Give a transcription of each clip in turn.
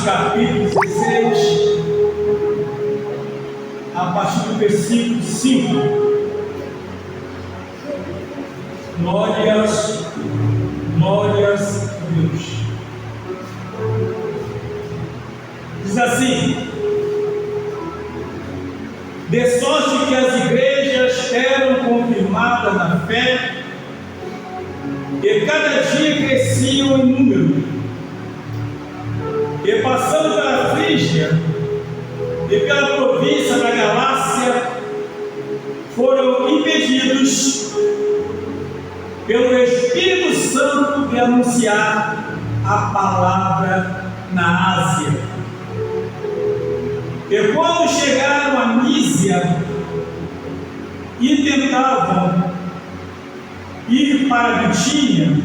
capítulo 16, a partir do versículo 5. Glórias a Deus. Diz assim: de sorte que as igrejas eram confirmadas na fé, e cada dia cresciam em número, e passando pela Frígia e pela província da Galácia, foram impedidos pelo Espírito Santo de anunciar a palavra na Ásia. E quando chegaram a Mísia e tentavam ir para Bitínia,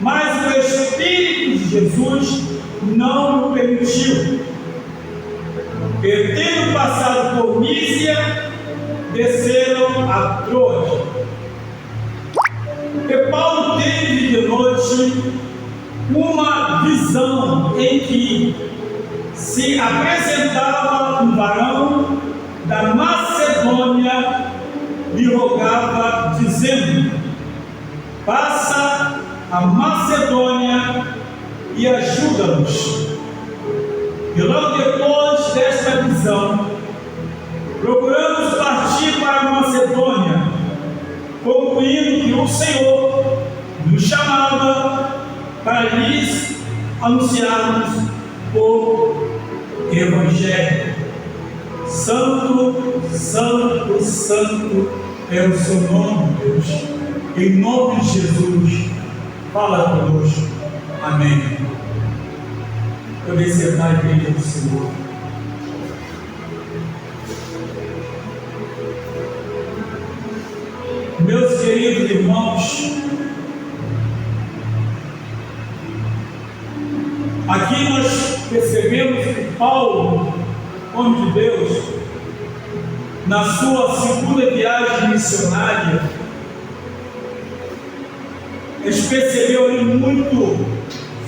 mas o Espírito de Jesus não o permitiu. E tendo passado por Mísia, desceram a Troade. E Paulo teve de noite uma visão em que se apresentava um varão da Macedônia, lhe rogava, dizendo: passa a Macedônia e ajuda-nos. E logo depois desta visão, procuramos partir para a Macedônia, concluindo que o Senhor nos chamava para lhes anunciarmos o Evangelho. Santo, santo, santo é o seu nome, Deus. Em nome de Jesus, fala conosco. Amém. Poder sentar a igreja do Senhor. Meus queridos irmãos, aqui nós percebemos que Paulo, homem de Deus, na sua segunda viagem missionária, ele percebeu ali muito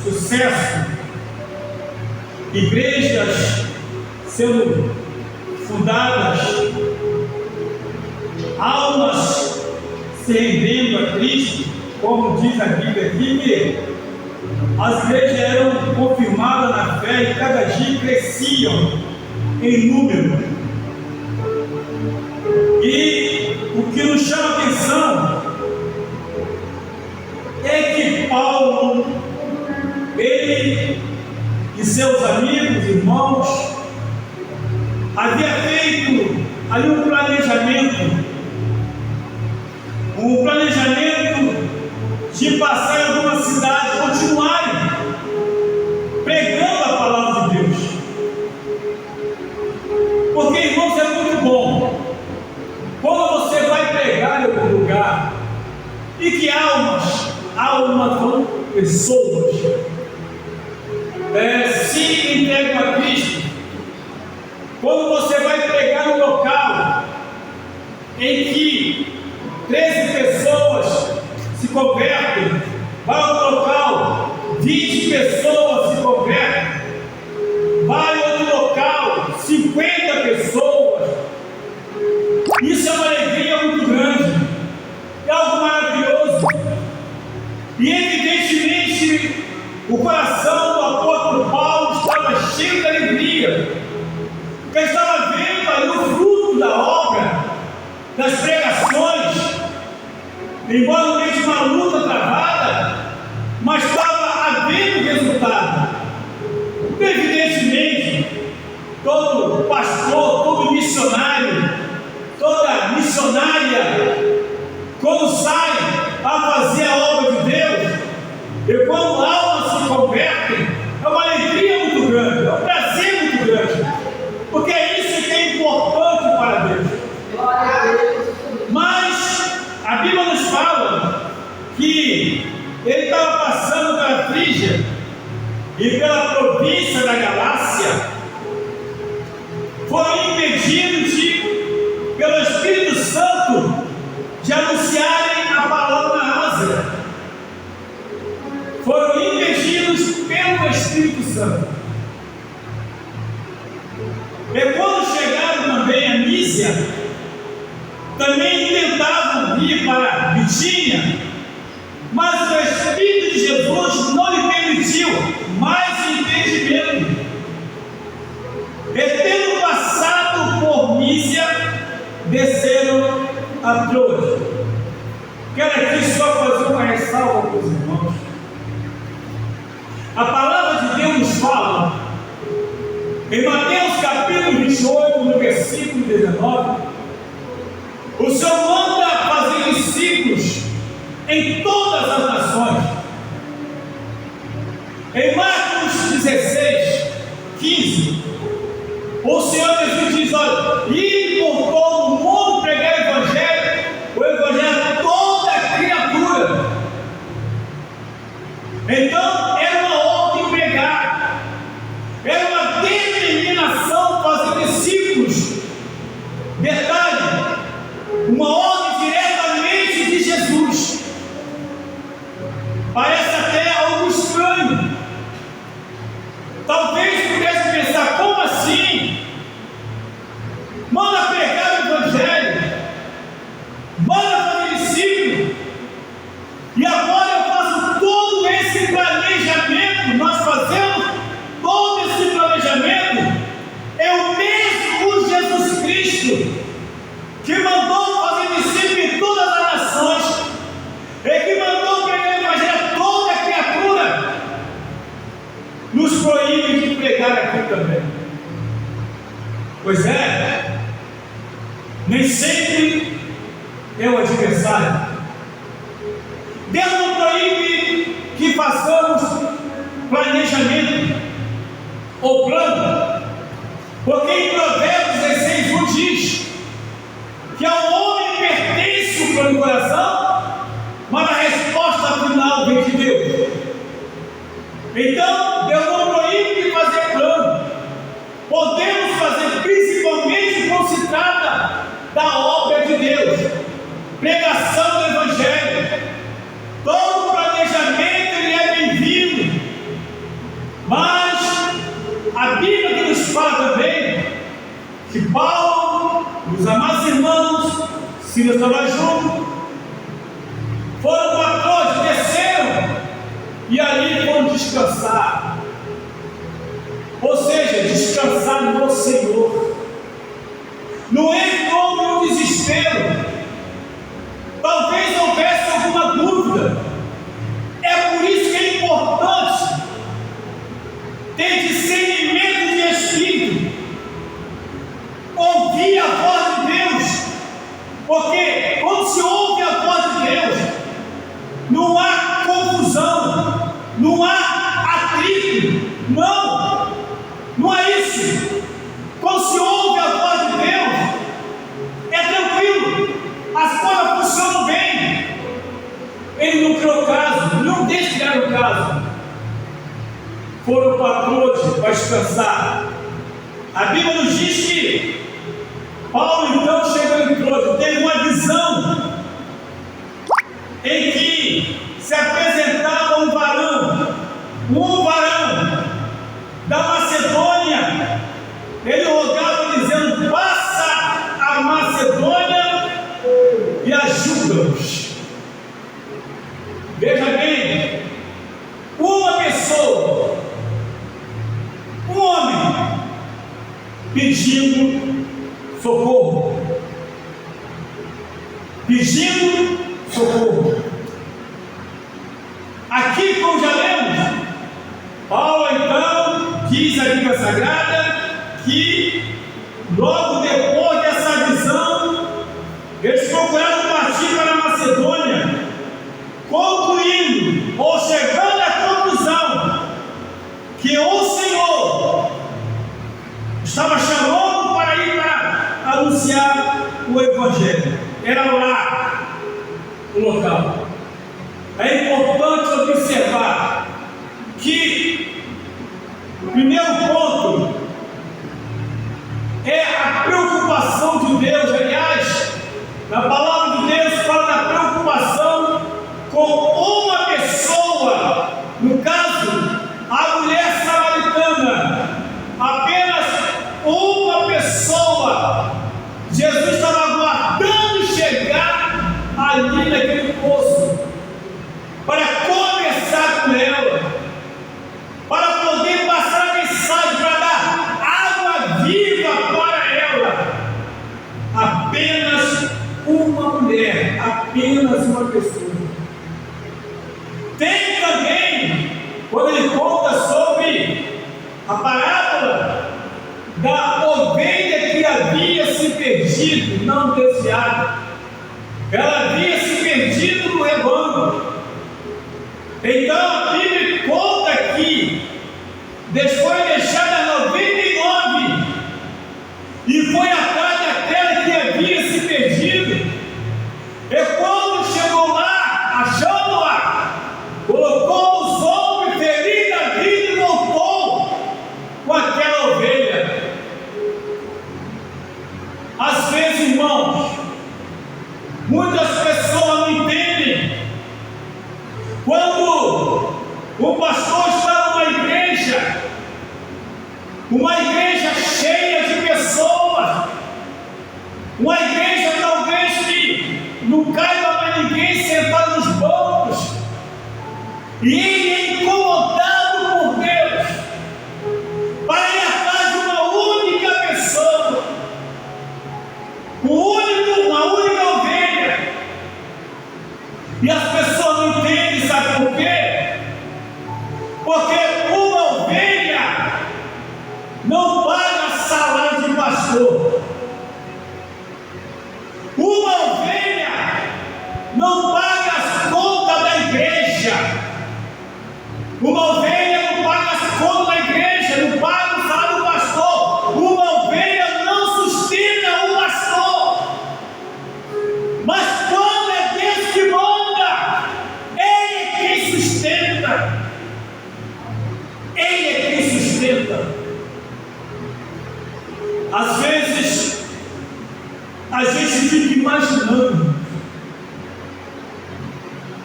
sucesso, igrejas sendo fundadas, almas se rendendo a Cristo, como diz a Bíblia aqui, que as igrejas eram confirmadas na fé e cada dia cresciam em número. E o que nos chama a atenção é que Paulo, ele e seus amigos, irmãos, havia feito ali um planejamento de passar em alguma cidade, continuarem pregando a palavra de Deus. Porque, irmãos, é muito bom quando você vai pregar em algum lugar e que almas são pessoas, se entregam a Cristo. Quando você vai pregar no local em que 13 pessoas se convertem, vai ao outro local, 20 pessoas se convertem, vai ao outro local, 50 pessoas. Isso é uma alegria muito grande, é algo maravilhoso. E evidentemente o coração do apóstolo Paulo estava cheio de alegria, porque ele estava vendo ali o fruto da obra, das pregações, embora no meio de uma luta travada, mas estava havendo resultado. Evidentemente, todo pastor, todo missionário, toda missionária, quando sai a fazer a obra de Deus, e quando almas se convertem, é uma alegria muito grande, é um prazer muito grande, porque é isso que é importante para Deus. Mas a Bíblia nos fala que ele estava passando pela Frígia e pela província da Galácia, foram impedidos pelo Espírito Santo de anunciarem a palavra na Ásia. Foram impedidos pelo Espírito Santo. Quero aqui só fazer uma ressalva para os irmãos. A palavra de Deus nos fala, em Mateus capítulo 28, no versículo 19, o Senhor manda fazer discípulos em todas as nações. Em Marcos 16, 15, o Senhor Jesus diz: olha, ir por todo o mundo pregar o evangelho a toda criatura. Então, era uma ordem pregar, era uma determinação fazer discípulos. Detalhe, uma ordem diretamente de Jesus. Parece até algo estranho. Talvez pudesse pensar: como assim? Manda pregar o evangelho, manda fazer discípulo, e agora eu faço todo esse planejamento. Nós fazemos todo esse planejamento. É o mesmo Jesus Cristo que mandou fazer discípulo em todas as nações, é que mandou pregar o evangelho a toda criatura, nos proíbe de pregar aqui também. Pois é, nem sempre é o adversário. Deus não proíbe que façamos planejamento ou plano, porque em Provérbios 16:1 diz que ao homem pertence o plano do coração, mas a resposta final vem de Deus. Então, Deus não proíbe de fazer plano. Podemos fazer, principalmente quando se trata da obra de Deus, pregação do evangelho. Todo planejamento ele é bem-vindo, mas a Bíblia que nos fala também que Paulo e os amados irmãos, Silas estava junto, foram para Troade, desceram e ali foram descansar. Ou seja, descansar no Senhor. Não entrou no desespero. Talvez houvesse alguma dúvida. É por isso que é importante ter discernimento de espírito, ouvir a voz de Deus, porque quando se ouve a voz de Deus, não há confusão, não há atrito, não há isso. Quando se ouve a voz de Deus, é tranquilo, as coisas funcionam bem. Ele não criou caso, não deixa criar o caso. Foram para Troade para descansar. A Bíblia nos diz que Paulo, então, chegando em Troade, teve uma visão em que se apresentava um varão da Macedônia. Ele rogava dizendo: passa a Macedônia e ajuda-nos. Veja bem, uma pessoa, um homem, pedindo socorro. Aqui, como já lemos, Paulo então diz a Bíblia Sagrada que logo depois dessa visão, eles procuraram partir para a Macedônia, concluindo ou chegando à conclusão que o Senhor estava chamando para ir para anunciar o Evangelho. Era lá o local. É importante observar que o primeiro ponto é a preocupação de Deus. Aliás, na palavra de Deus fala da preocupação com uma pessoa, no caso, a mulher samaritana. Apenas uma pessoa. Jesus estava aguardando chegar ali naquele poço para conversar com ela, para poder passar a mensagem, para dar água viva para ela. Apenas uma Tem também, quando ele conta sobre a parábola da ovelha que havia se perdido, não desviado, ela havia se perdido no rebanho. Então a Bíblia conta que foi deixada 99 e foi atrás daquela que havia se perdido. E quando chegou lá, achando-a, colocou os ombros, feliz da vida, e voltou com aquela ovelha. Às vezes, irmãos, muitas pessoas não entendem. Quando o pastor está numa igreja cheia de pessoas, uma igreja talvez que não caiba mais ninguém sentado nos bancos, e ele é incomodado por Deus para ir atrás de uma única pessoa, uma única ovelha, e as pessoas não entendem, sabe por quê? Porque uma ovelha não paga salário de pastor. Uma ovelha não paga as contas da igreja. Uma ovelha não paga as contas da igreja, não paga o salário do pastor. Uma ovelha não sustenta o pastor. Mas quando é Deus que manda, Ele é quem sustenta. Ele é quem sustenta. Às vezes, a gente fica imaginando.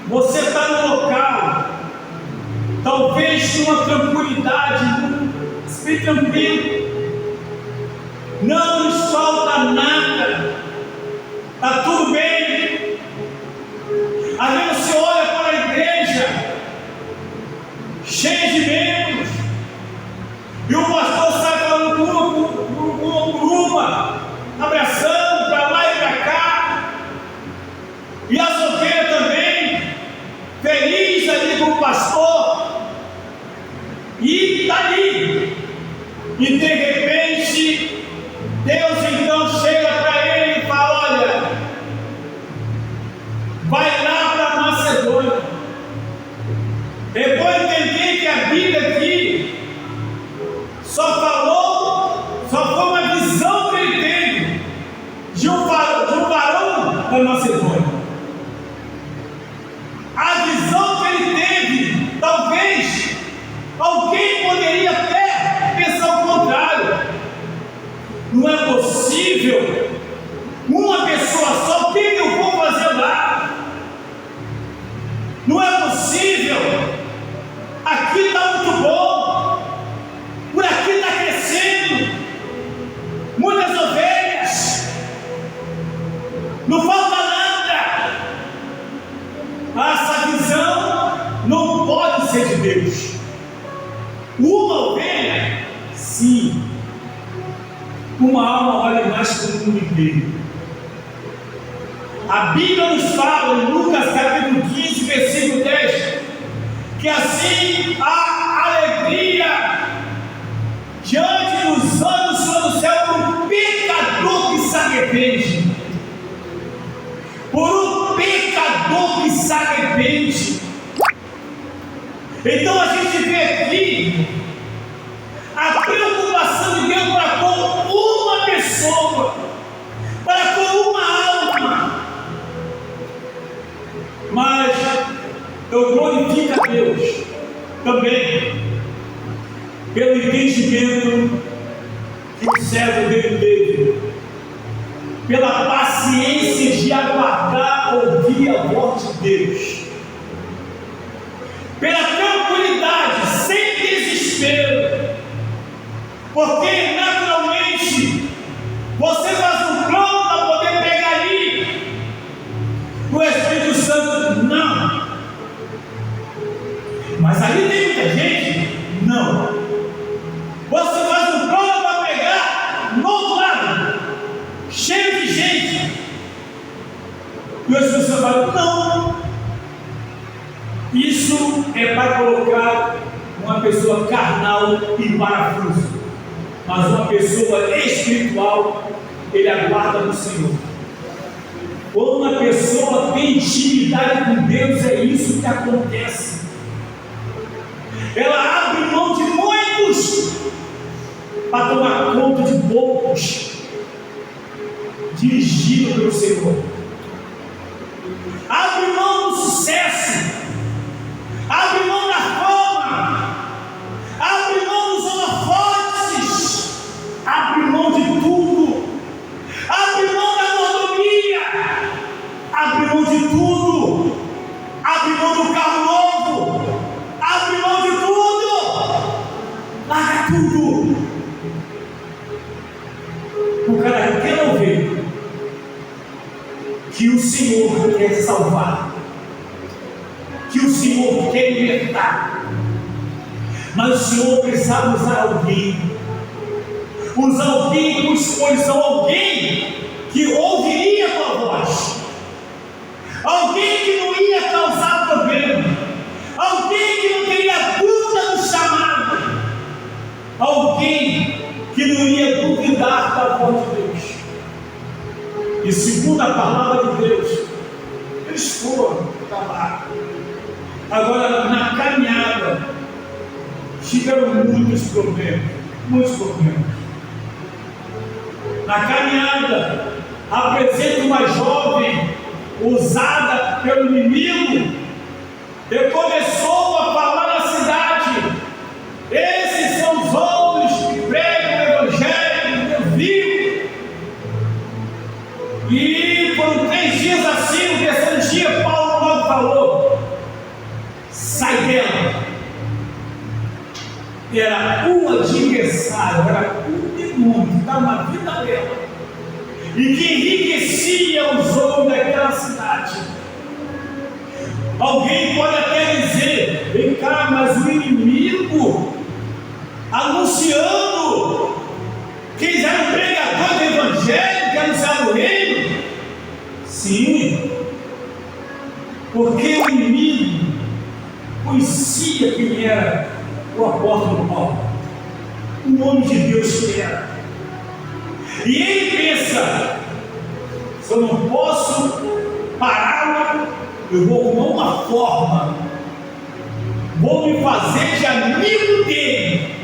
Você está no local, talvez com uma tranquilidade, bem tranquilo, não nos falta nada, está tudo bem. Às vezes você olha para a igreja, cheia de membros, e o pastor sai falando uma, abraçando para lá e para cá, e as ovelhas também, feliz ali com o pastor, e está ali, e de repente, Deus então chega para ele e fala: olha, vai lá para a Macedônia. Depois entendi que a Bíblia aqui só foi uma visão que ele teve de um varão da Macedônia. A visão que ele teve, talvez alguém poderia até pensar o contrário. Não é possível uma pessoa só, o que eu vou fazer lá? Não é possível. Aqui está muito bom, por aqui está crescendo, muitas ovelhas, não falta nada. Essa visão não pode ser de Deus. Uma ovelha, sim, uma alma vale mais que o mundo inteiro. A Bíblia nos fala em Lucas capítulo 15, versículo 10, que assim há alegria diante dos anos do céu por um pecador que se arrepende. Por um pecador que se arrepende. Então a gente vê aqui a preocupação de Deus para com uma pessoa, para com uma alma. Mas eu glorifico a Deus também pelo entendimento que o servo dele teve, pela paciência de aguardar ouvir a voz de Deus, pela tranquilidade, sem desespero, porque naturalmente você faz um plano para poder pegar ali o Espírito Santo, não. Mas ali tem muita gente, não. Você faz um plano para pegar no outro lado, cheio de gente, e o Espírito Santo fala, não. E Isso é para colocar uma pessoa carnal em parafuso, mas uma pessoa espiritual, ele aguarda no Senhor. Quando uma pessoa tem intimidade com Deus, é isso que acontece. Ela abre mão de muitos para tomar conta de poucos, dirigido pelo Senhor. Abre mão do sucesso, abre mão da fama, abre mão dos holofotes, abre mão de tudo, abre mão da mordomia, abre mão de tudo, abre mão do carro novo, abre mão de tudo, larga tudo. O cara quer ouvir que o Senhor quer salvar, que o Senhor quer libertar, mas o Senhor precisava usar alguém com disposição, alguém que ouviria a tua voz, alguém que não ia causar problema, alguém que não teria dúvida do chamado, alguém que não ia duvidar da voz de Deus. E segundo a palavra de Deus, eles foram para lá. Agora, na caminhada, tiveram muitos problemas. Na caminhada, apresenta uma jovem usada pelo inimigo e começou a falar na cidade: esses são os homens que pregam o Evangelho de Deus vivo. E foram 3 dias assim. No terceiro dia, Paulo logo falou: sai dela. Era um adversário, era um demônio que estava na vida dela e que enriquecia os homens daquela cidade. Alguém pode até dizer: vem cá, mas o inimigo anunciando que eles eram pregadores do Evangelho, que anunciavam o reino. Sim, porque o inimigo conhecia quem era o apóstolo Paulo, o homem de Deus que era. E ele pensa: se eu não posso pará-lo, eu vou arrumar uma forma, vou me fazer de amigo dele,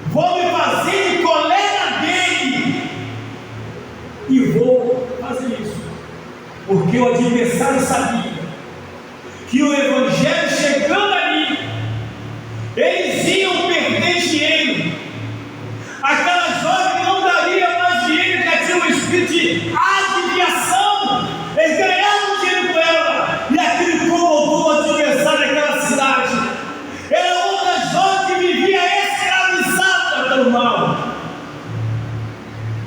vou me fazer de colega dele, e vou fazer isso, porque o adversário sabia que o Evangelho chegando ali, eles iam perder dinheiro. Aquela jovem não daria mais dinheiro, que tinha um espírito de adivinhação. Eles ganhavam dinheiro com ela, e aquilo incomodou o adversário daquela cidade. Era outra jovem que vivia escravizada pelo mal.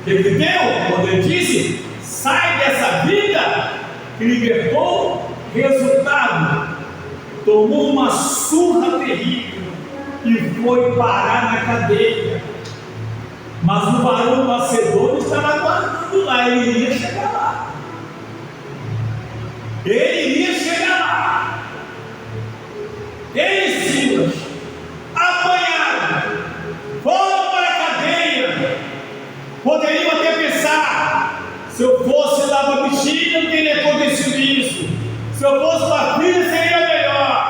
Ele deu, quando ele disse: sai dessa vida, que libertou. Resultado: tomou uma surra terrível e foi parar na cadeia. Mas o varão macedônio estava aguardando lá, ele iria chegar lá. Eles, Silas, apanharam, foram para a cadeia. Poderiam até pensar: se eu fosse lá para a bexiga, não teria acontecido isso. Se eu fosse para a filha, seria melhor.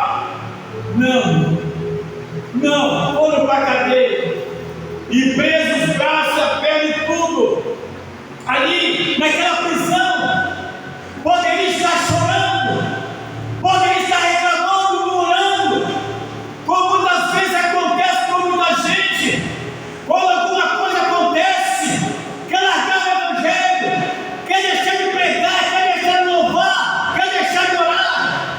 Não, foram para a cadeia e presos os braços, a perna e tudo. Ali, naquela prisão, poderia estar chorando, poderia estar reclamando, murmurando, como muitas vezes acontece com muita gente. Quando alguma coisa acontece, quer largar o Evangelho, quer deixar de pregar, quer deixar de louvar, quer deixar de orar.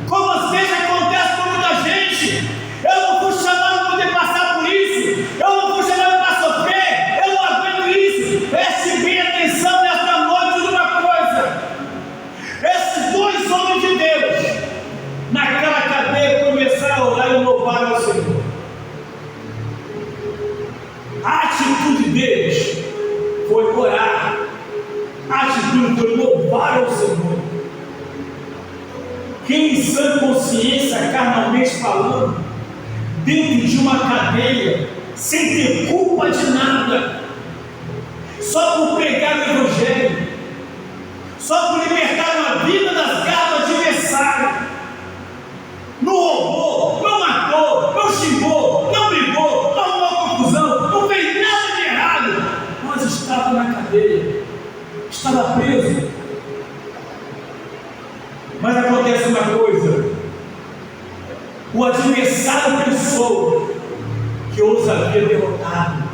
Como às vezes acontece com muita gente: eu não fui chamado para poder passar por isso, eu não fui chamado para sofrer, eu não aguento isso. Preste bem atenção nesta noite numa coisa: esses 2 homens de Deus, naquela cadeia, começaram a orar e louvar ao Senhor. A atitude deles foi orar, a atitude foi louvar ao Senhor. Quem são sã consciência, carnalmente falando, dentro de uma cadeia, sem ter culpa de nada, só por pregar o Evangelho, só por libertar uma vida das garras do adversário. Não roubou, não matou, não xingou, não brigou, não arrumou confusão, não fez nada de errado, mas estava na cadeia, estava preso. Mas acontece uma coisa: o adversário pensou que os havia derrotado.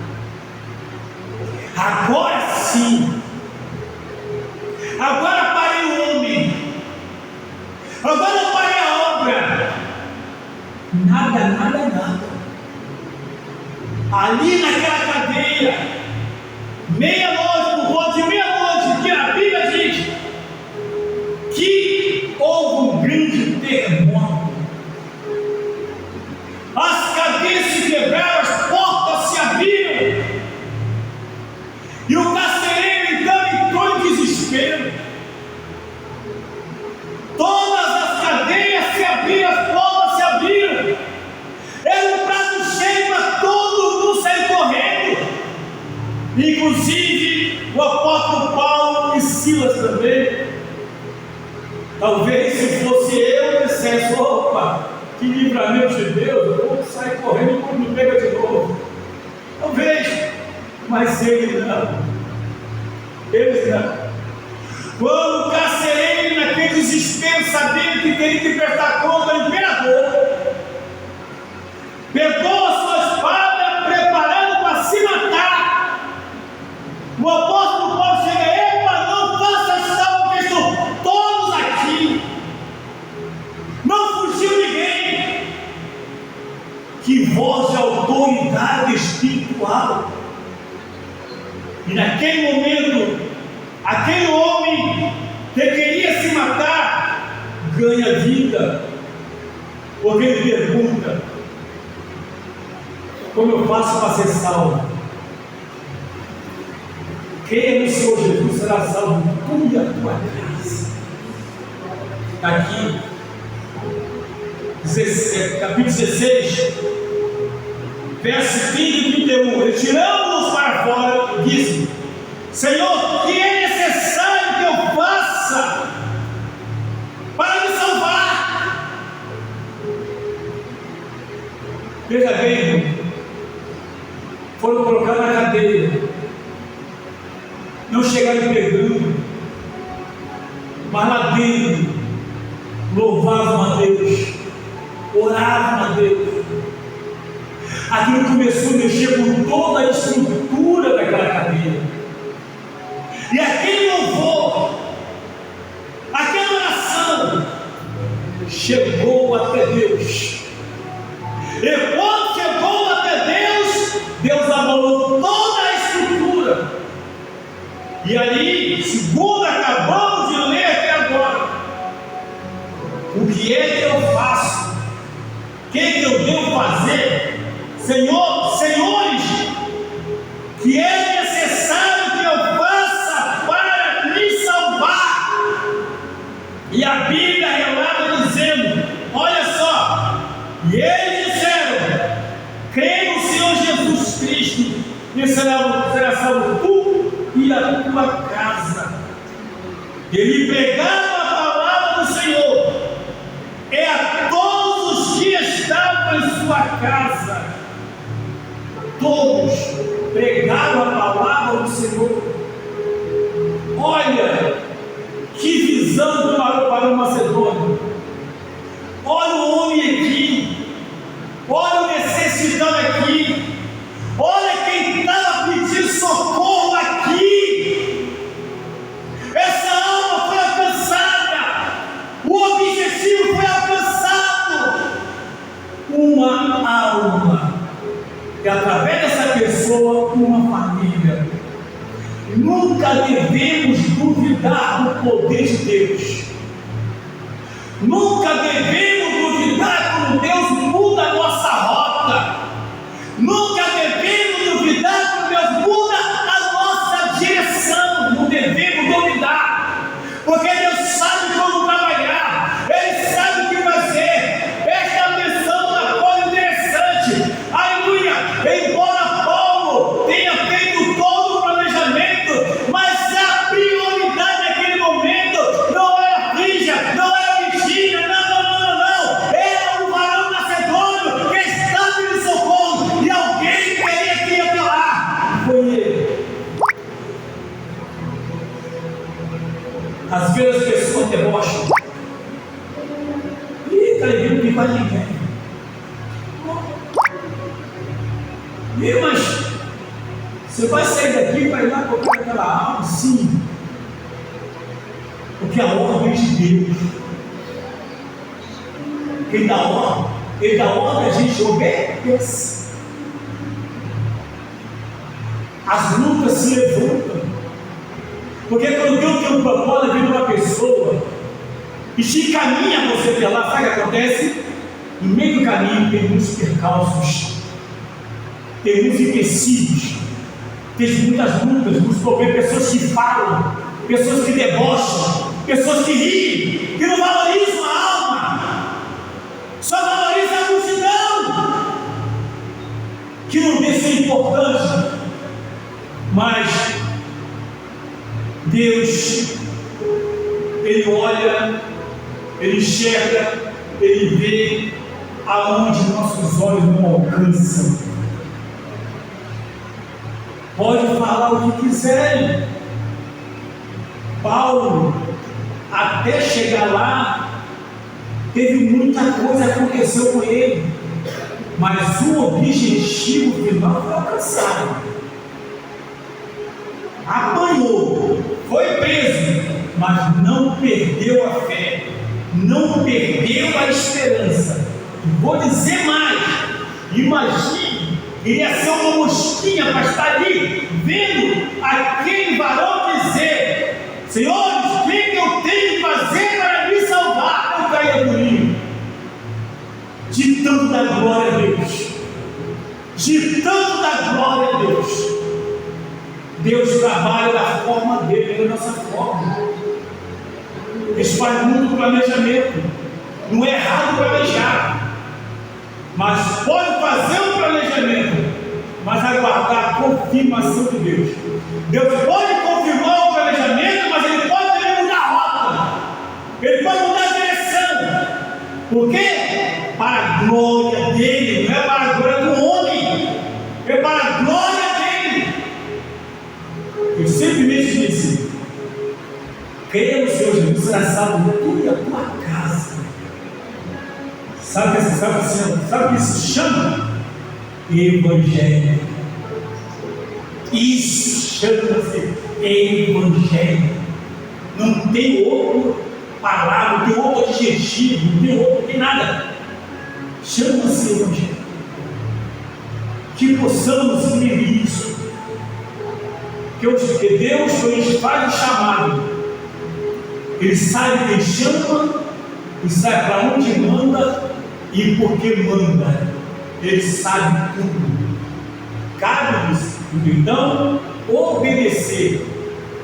Agora sim, agora parei o homem, agora parei a obra. Nada. Ali naquela cadeia, meia-noite, por volta de meia-noite, que a Bíblia diz que houve um grande terremoto. As cadeias se quebraram, as portas se abriram, e o carcereiro então entrou em desespero. Todas as cadeias se abriram, as portas se abriram. Era um prato cheio para todo mundo sair correndo, inclusive o apóstolo Paulo e Silas também. Talvez se fosse eu dissesse: opa, que livramento de Deus, eu vou sair correndo quando me pega de novo. Talvez, mas eles não. Quando o carcereiro, naquele desespero, sabendo que teria que prestar conta ao imperador, pegou a sua espada, preparando para se matar. O apóstolo Paulo chega: epa, não faça essa, porque estão todos aqui, não fugiu ninguém. Que voz de autoridade espiritual! E naquele momento, aquele homem que queria se matar ganha vida, porque ele pergunta: como eu faço para ser salvo? Creia no Senhor Jesus, será salvo tu e a tua casa. Aqui, capítulo 16, verso 30 e 31. Retiramos-nos para fora e disse: Senhor, que é necessário que eu faça para me salvar? Veja bem, foram colocados na cadeia, não chegaram pregando, mas lá dentro louvavam a Deus, oravam a Deus. Aquilo começou a mexer com toda a estrutura daquela cadeia. E aquele louvor, aquela oração, chegou até Deus. E quando chegou até Deus, Deus abalou toda a estrutura. E ali, segundo acabamos de ler até agora, o que é que eu faço? O que é que eu devo fazer? Senhor, senhores, que é necessário que eu faça para me salvar? E a Bíblia relata dizendo: olha só, e eles disseram: crê no Senhor Jesus Cristo, e será salvo tu e a tua casa. Ele pregava a palavra do Senhor a todos os que estavam em sua casa. Todos pregaram a palavra do Senhor. Olha que visão para o Macedônio. Olha o homem aqui, olha o necessitado aqui, olha quem estava pedindo socorro aqui. Essa alma foi alcançada, o objetivo foi alcançado. Uma alma, e através dessa pessoa, uma família. Nunca devemos duvidar do poder de Deus. Nunca devemos duvidar quando Deus muda a nossa rota. Nunca devemos duvidar quando Deus muda a nossa direção. Não devemos duvidar, porque Deus sabe como trabalhar, Ele sabe o que vai leve. Mas você vai sair daqui para ir lá colocar aquela alma? Sim. Porque a ordem vem de Deus. Quem dá ordem, ele dá ordem, a gente obedece. As lutas se levantam. Porque quando Deus tem um propósito na vida de uma pessoa e te encaminha você para lá, sabe o que acontece? No meio do caminho tem muitos percalços, tem muitos empecilhos, tem muitas lutas, muitos problemas, pessoas que falam, pessoas que debocham, pessoas que riem, que não valorizam a alma, só valorizam a multidão, que não vê ser importante. Mas Deus, Ele olha, Ele enxerga, Ele vê aonde nossos olhos não alcançam. Pode falar o que quiserem. Paulo, até chegar lá, teve muita coisa que aconteceu com ele, mas o objetivo final foi alcançado. Apanhou, foi preso, mas não perdeu a fé, não perdeu a esperança. E vou dizer mais: imagine, iria ser uma mosquinha para estar ali, vendo aquele varão dizer: Senhores, o que eu tenho que fazer para me salvar? Eu caía por mim, de tanto da glória a Deus, de tanto da glória a Deus. Deus trabalha da forma dele, da nossa forma. Deus faz muito planejamento. Não é errado planejar, mas pode fazer um planejamento, mas aguardar a confirmação de Deus. Deus pode confirmar o planejamento, mas Ele pode também mudar a rota, Ele pode mudar a direção. Por quê? Para a glória dele, não é para a glória do homem, é para a glória dele. Eu sempre me disse: creia no Senhor Jesus, será salvo tu e a tua casa. Sabe o que se chama? Evangelho. Isso chama-se Evangelho. Não tem outra palavra, não tem outro adjetivo, não tem outro, não tem nada. Chama-se Evangelho. Que possamos viver isso. Porque Deus, quando Ele faz o chamado, Ele sabe quem chama, e sabe para onde manda e por que manda. Ele sabe tudo. Cabe-nos, então, obedecer,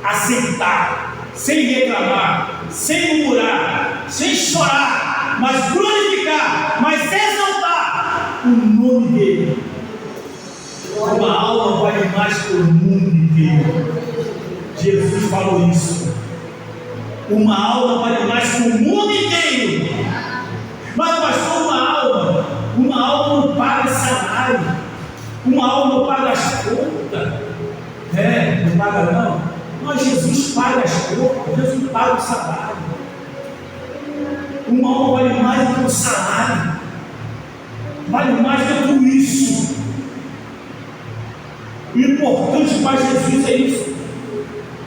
aceitar, sem reclamar, sem murmurar, sem chorar, mas glorificar, mas exaltar o nome dEle. Uma alma vale mais que o mundo inteiro. Jesus falou isso. Uma alma vale mais que o mundo inteiro. Mas pastor, uma alma não paga salário, uma alma não paga as contas. Não paga não. Mas Jesus paga as contas, Jesus paga o salário. Uma alma vale mais do que o salário, vale mais do que tudo isso. O importante para Jesus é isso.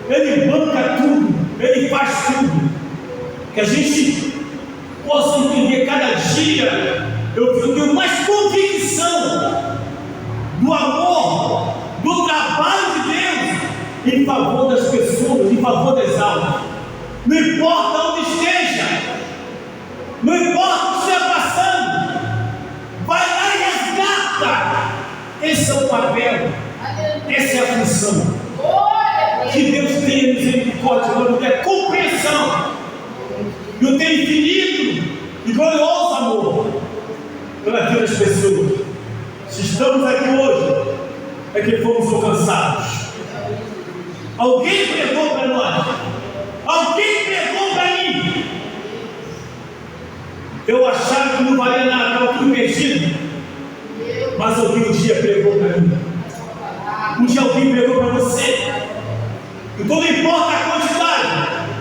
Ele banca tudo, Ele faz tudo. Que a gente possa entender cada dia. Eu tenho mais convicção do amor, do trabalho de Deus em favor das pessoas, em favor das almas. Não importa onde esteja, não importa o que esteja passando, vai lá e resgata. Esse é o papel. Essa é a função. Que Deus tenha misericórdia, não tenha compreensão, não tenha infinito e glorioso amor pelas pessoas. Se estamos aqui hoje, é que fomos alcançados. Alguém pregou para nós, alguém pregou para mim. Eu achava que não valia nada, estava tudo perdido, mas alguém um dia pregou para mim. Um dia alguém pregou para você. Então não importa a quantidade,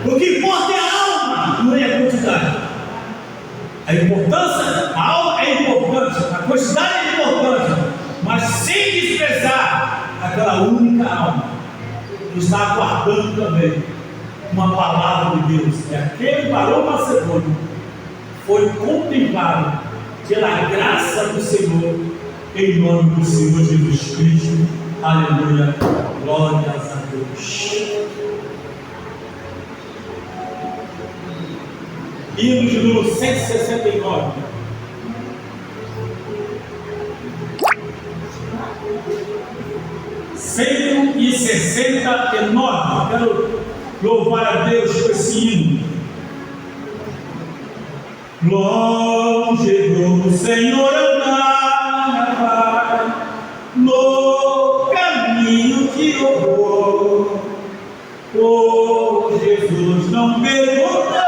o que importa é a alma, não é a quantidade. A importância, a alma é está aguardando também uma palavra de Deus. E aquele varão macedônio foi contemplado pela graça do Senhor, em nome do Senhor Jesus Cristo. Aleluia, glórias a Deus. Hino de número 169. E 69. Quero louvar a Deus com esse hino. Longe do Senhor andava, no caminho que eu vou. Oh, Jesus não perguntava,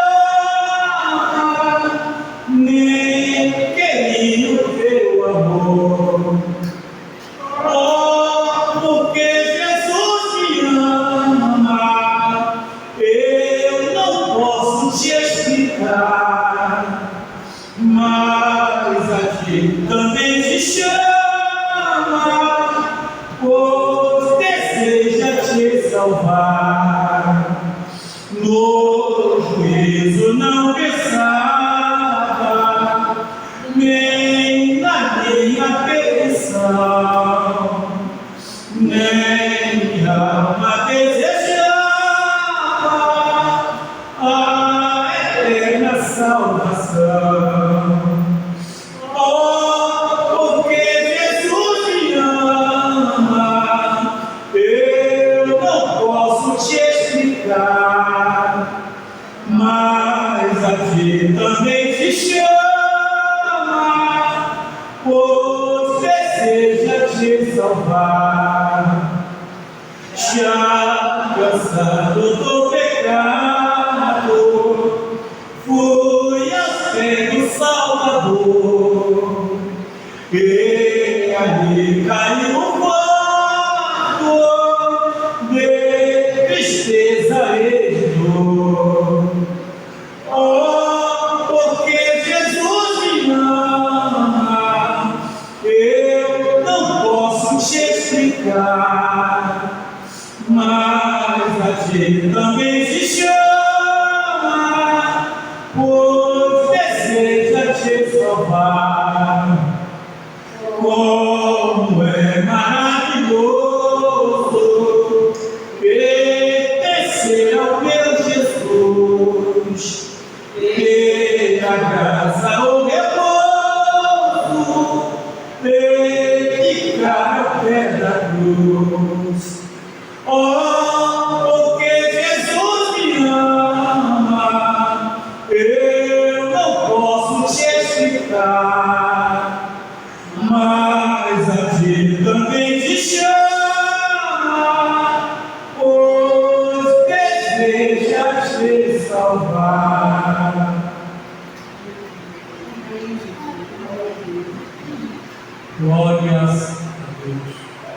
nem queria o teu amor. Mas a ti também te chama, pois deseja te salvar. No juízo não pensava, nem na minha perdição, nem minha alma desejava a eterna salvação. Mas a ti também te chama, pois deseja te salvar. Já cansado do pecado, fui aos pés do Salvador, e ali caiu o quarto de tristeza e dor. Oh, porque Jesus me ama, eu não posso te explicar, mas a ti também te chama, pois deseja te salvar. Como é maravilhoso pertencer ao meu Jesus, e a graça, o repouso, dedicar ao pé da cruz. Oh, porque Jesus me ama, eu não posso te explicar, mas a ti também te chama, pois deseja te salvar. Glórias